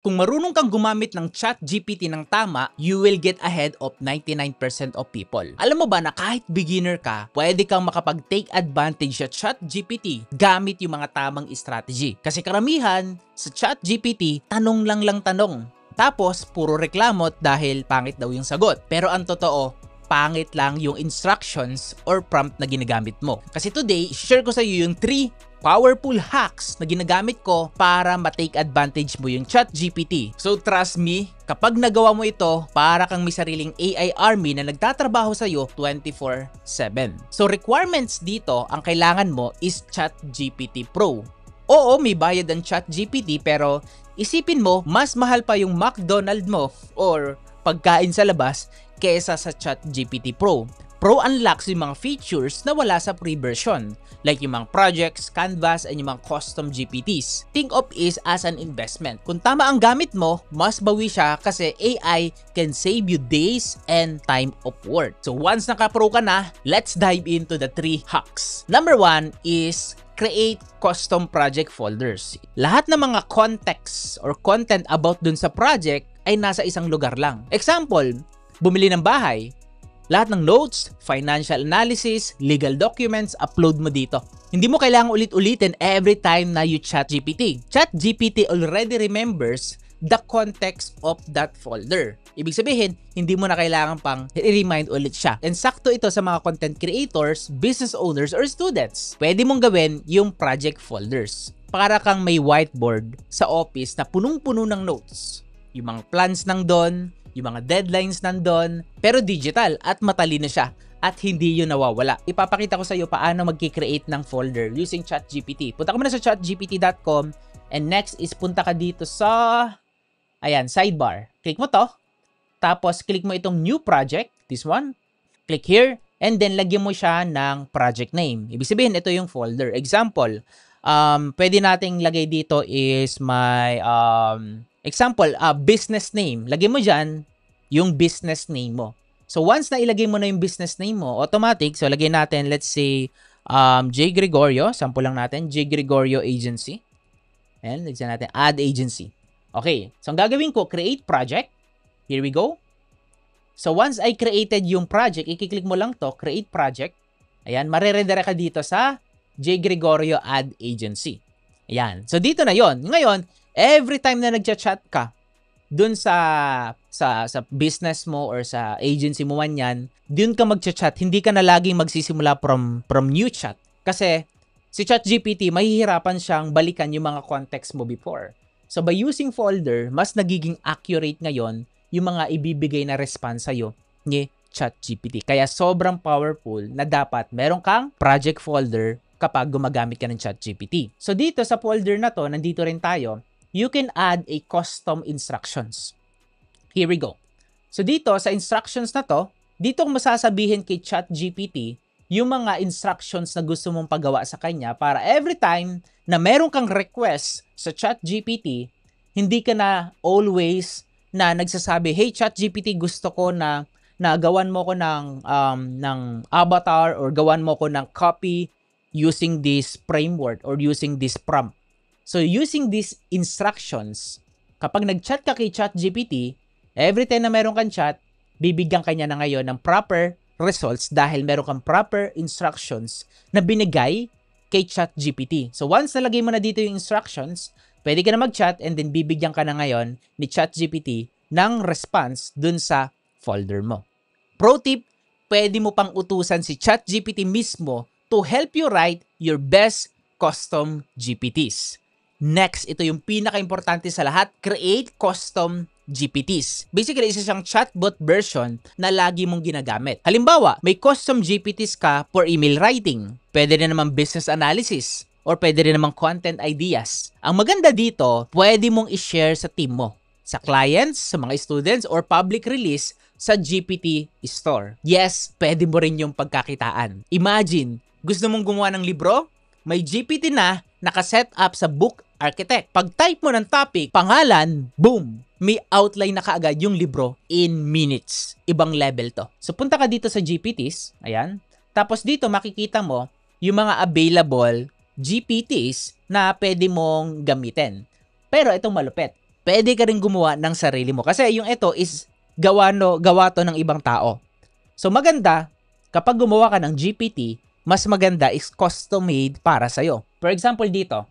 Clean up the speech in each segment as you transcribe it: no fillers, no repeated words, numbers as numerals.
Kung marunong kang gumamit ng ChatGPT ng tama, you will get ahead of 99% of people. Alam mo ba na kahit beginner ka, pwede kang makapag-take advantage sa ChatGPT gamit yung mga tamang strategy. Kasi karamihan sa ChatGPT, tanong lang tanong. Tapos, puro reklamo dahil pangit daw yung sagot. Pero ang totoo, pangit lang yung instructions or prompt na ginagamit mo. Kasi today, share ko sa iyo yung 3 powerful hacks na ginagamit ko para ma-take advantage mo yung ChatGPT. So trust me, kapag nagawa mo ito, para kang may sariling AI army na nagtatrabaho sa iyo 24/7. So requirements dito, ang kailangan mo is ChatGPT Pro. Oo, may bayad ang ChatGPT pero isipin mo, mas mahal pa yung McDonald's mo or pagkain sa labas kaysa sa ChatGPT Pro. Pro unlocks yung mga features na wala sa free version, like yung mga projects, canvas, and yung mga custom GPTs. Think of it as an investment. Kung tama ang gamit mo, mas bawi siya kasi AI can save you days and time of work. So once naka-pro ka na, let's dive into the 3 hacks. Number 1 is create custom project folders. Lahat ng mga context or content about dun sa project ay nasa isang lugar lang. Example, bumili ng bahay. Lahat ng notes, financial analysis, legal documents, upload mo dito. Hindi mo kailangang ulit-ulitin every time na you chat GPT. ChatGPT already remembers the context of that folder. Ibig sabihin, hindi mo na kailangan pang i-remind ulit siya. And sakto ito sa mga content creators, business owners, or students. Pwede mong gawin yung project folders. Para kang may whiteboard sa office na punong-puno ng notes. Yung mga plans nang doon, yung mga deadlines nandun, pero digital at matalino siya at hindi yun nawawala. Ipapakita ko sa iyo paano magki-create ng folder using ChatGPT. Punta ka muna sa chatgpt.com and next is punta ka dito sa sidebar. Click mo to. Tapos click mo itong new project, this one. Click here and then lagyan mo siya ng project name. Ibig sabihin ito yung folder. Example, pwede nating lagay dito is my example, business name. Lagyan mo dyan yung business name mo. So, once na ilagay mo na yung business name mo, automatic, so lagyan natin, let's say, J. Gregorio. Sample lang natin, J. Gregorio Agency. And, lagyan natin, add agency. Okay. So, ang gagawin ko, create project. Here we go. So, once I created yung project, i-click mo lang to, create project. Ayan, mareredirect ka dito sa J. Gregorio Add Agency. Ayan. So, dito na yon. Ngayon, every time na nagchat-chat ka dun sa business mo or sa agency mo man yan, dun ka magchat-chat, hindi ka na laging magsisimula from new chat. Kasi si ChatGPT, mahihirapan siyang balikan yung mga context mo before. So by using folder, mas nagiging accurate ngayon yung mga ibibigay na response sa'yo ni ChatGPT. Kaya sobrang powerful na dapat meron kang project folder kapag gumagamit ka ng ChatGPT. So dito sa folder na to, nandito rin tayo, you can add a custom instructions. Here we go. So dito sa instructions na to, dito kung masasabihin kay ChatGPT yung mga instructions na gusto mong pagawa sa kanya para every time na meron kang request sa ChatGPT, hindi ka na always na nagsasabi, hey ChatGPT, gusto ko na gawan mo ko ng avatar or gawan mo ko ng copy using this framework or using this prompt. So, using these instructions, kapag nag-chat ka kay ChatGPT, every time na meron kang chat, bibigyan kanya na ngayon ng proper results dahil meron kang proper instructions na binigay kay ChatGPT. So, once nalagay mo na dito yung instructions, pwede ka na mag-chat and then bibigyan ka na ngayon ni ChatGPT ng response dun sa folder mo. Pro tip, pwede mo pang utusan si ChatGPT mismo to help you write your best custom GPTs. Next, ito yung pinaka-importante sa lahat, create custom GPTs. Basically, isa siyang chatbot version na lagi mong ginagamit. Halimbawa, may custom GPTs ka for email writing. Pwede rin naman business analysis or pwede rin naman content ideas. Ang maganda dito, pwede mong i-share sa team mo, sa clients, sa mga students, or public release sa GPT Store. Yes, pwede mo rin yung pagkakitaan. Imagine, gusto mong gumawa ng libro? May GPT na nakaset up sa book architect. Pag-type mo ng topic, pangalan, boom! May outline na kaagad yung libro in minutes. Ibang level to. So, punta ka dito sa GPTs. Ayan. Tapos dito, makikita mo yung mga available GPTs na pwede mong gamitin. Pero itong malupit. pwede ka rin gumawa ng sarili mo. Kasi yung ito is gawa to ng ibang tao. So maganda, kapag gumawa ka ng GPT, mas maganda is custom-made para sa'yo. For example dito,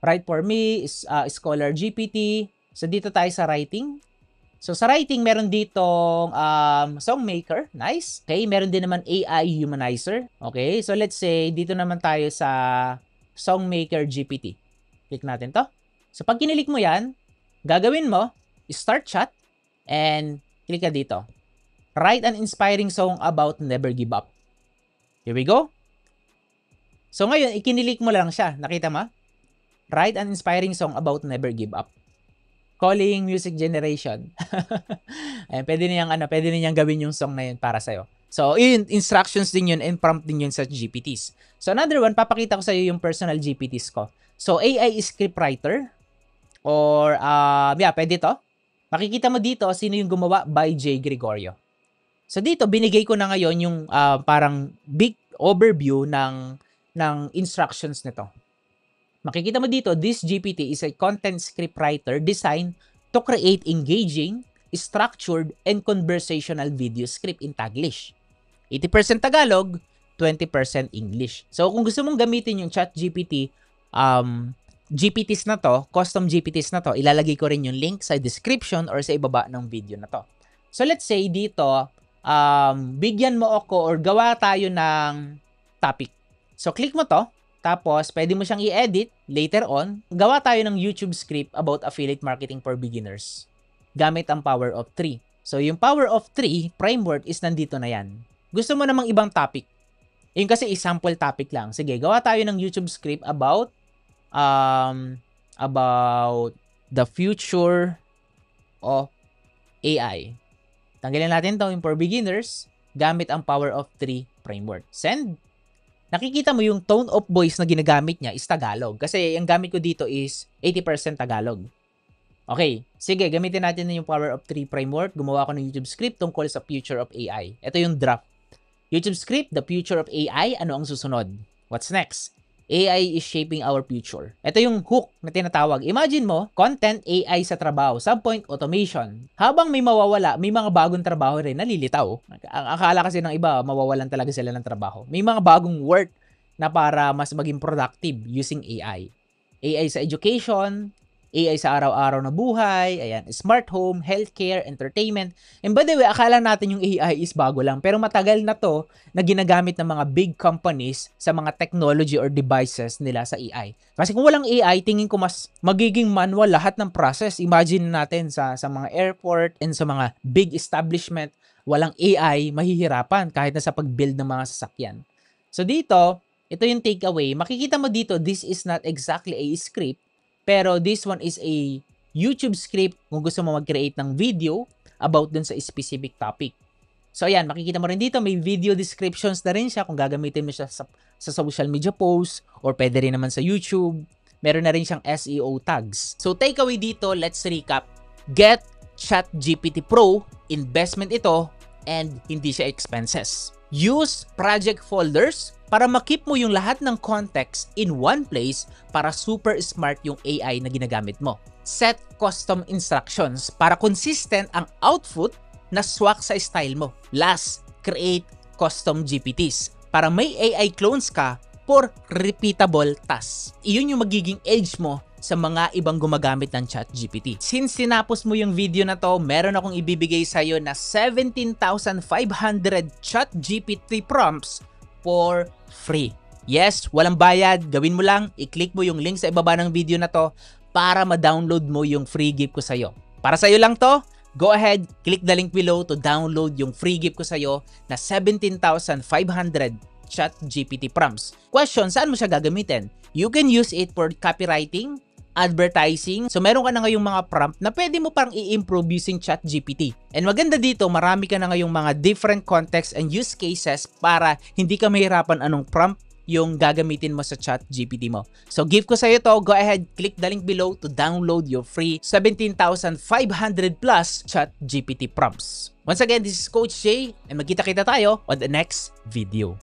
Write for Me, Scholar GPT. So dito tayo sa writing. So sa writing, meron ditong Songmaker. Nice. Okay, meron din naman AI Humanizer. Okay, so let's say, dito naman tayo sa Songmaker GPT. Click natin to. So pag kinilik mo yan, gagawin mo, start chat, and click ka dito. Write an inspiring song about never give up. Here we go. So ngayon, ikinilik mo lang siya. Nakita mo? Write an inspiring song about never give up. Calling music generation. Ayan, pwede niyang gawin yung song na yun para sa'yo. So, yun, instructions din yun and prompt din yun sa GPTs. So, another one, papakita ko sa'yo yung personal GPTs ko. So, AI scriptwriter or, pwede to. Makikita mo dito sino yung gumawa by J. Gregorio. So, dito, binigay ko na ngayon yung parang big overview ng instructions nito. Makikita mo dito, this GPT is a content scriptwriter designed to create engaging, structured, and conversational video script in Taglish. 80% Tagalog, 20% English. So, kung gusto mong gamitin yung ChatGPT, GPTs na to, custom GPTs na to, ilalagay ko rin yung link sa description or sa ibaba ng video na to. So, let's say dito, bigyan mo ako or gawa tayo ng topic. So, click mo to. Tapos, pwede mo siyang i-edit later on. Gawa tayo ng YouTube script about affiliate marketing for beginners gamit ang Power of 3. So, yung Power of 3 framework is nandito na yan. Gusto mo namang ibang topic. Yung kasi sample topic lang. Sige, gawa tayo ng YouTube script about the future of AI. Tanggalin natin to yung for beginners gamit ang Power of 3 framework. Send. Nakikita mo yung tone of voice na ginagamit niya is Tagalog. Kasi ang gamit ko dito is 80% Tagalog. Okay, sige, gamitin natin na yung Power of 3 framework. Gumawa ko ng YouTube script tungkol sa future of AI. Ito yung draft. YouTube script, the future of AI, ano ang susunod? What's next? AI is shaping our future. Ito yung hook na tinatawag. Imagine mo, content AI sa trabaho, subpoint automation. Habang may mawawala, may mga bagong trabaho rin nalilitaw. Ang akala kasi ng iba, mawawalan talaga sila ng trabaho. May mga bagong work na para mas maging productive using AI. AI sa education, AI sa araw-araw na buhay, ayan, smart home, healthcare, entertainment. And by the way, akala natin yung AI is bago lang, pero matagal na to na ginagamit ng mga big companies sa mga technology or devices nila sa AI. Kasi kung walang AI, tingin ko mas magiging manual lahat ng process. Imagine natin sa mga airport and sa mga big establishment, walang AI, mahihirapan kahit na sa pag-build ng mga sasakyan. So dito, ito yung takeaway. Makikita mo dito, this is not exactly a script, pero this one is a YouTube script kung gusto mo mag-create ng video about dun sa specific topic. So ayan, makikita mo rin dito, may video descriptions na rin siya kung gagamitin mo siya sa social media posts or pwede rin naman sa YouTube. Meron na rin siyang SEO tags. So takeaway dito, let's recap. Get ChatGPT Pro, investment ito, and hindi siya expenses. Use project folders para makip mo yung lahat ng context in one place para super smart yung AI na ginagamit mo. Set custom instructions para consistent ang output na swak sa style mo. Last, create custom GPTs para may AI clones ka for repeatable tasks. Iyon yung magiging edge mo sa mga ibang gumagamit ng ChatGPT. Since tinapos mo yung video na to, meron akong ibibigay sa'yo na 17,500 ChatGPT prompts for free. Yes, walang bayad. Gawin mo lang, i-click mo yung link sa ibaba ng video na to para ma-download mo yung free gift ko sa'yo. Para sa'yo lang to, go ahead, click the link below to download yung free gift ko sa'yo na 17,500 ChatGPT prompts. Question, saan mo siya gagamitin? You can use it for copywriting, advertising. So meron ka na ngayong mga prompt na pwede mo pang i-improve using ChatGPT. And maganda dito, marami ka na ngayong mga different contexts and use cases para hindi ka mahirapan anong prompt yung gagamitin mo sa ChatGPT mo. So give ko sa iyo to, go ahead, click the link below to download your free 17,500 plus ChatGPT prompts. Once again, this is Coach Jay and magkita-kita tayo on the next video.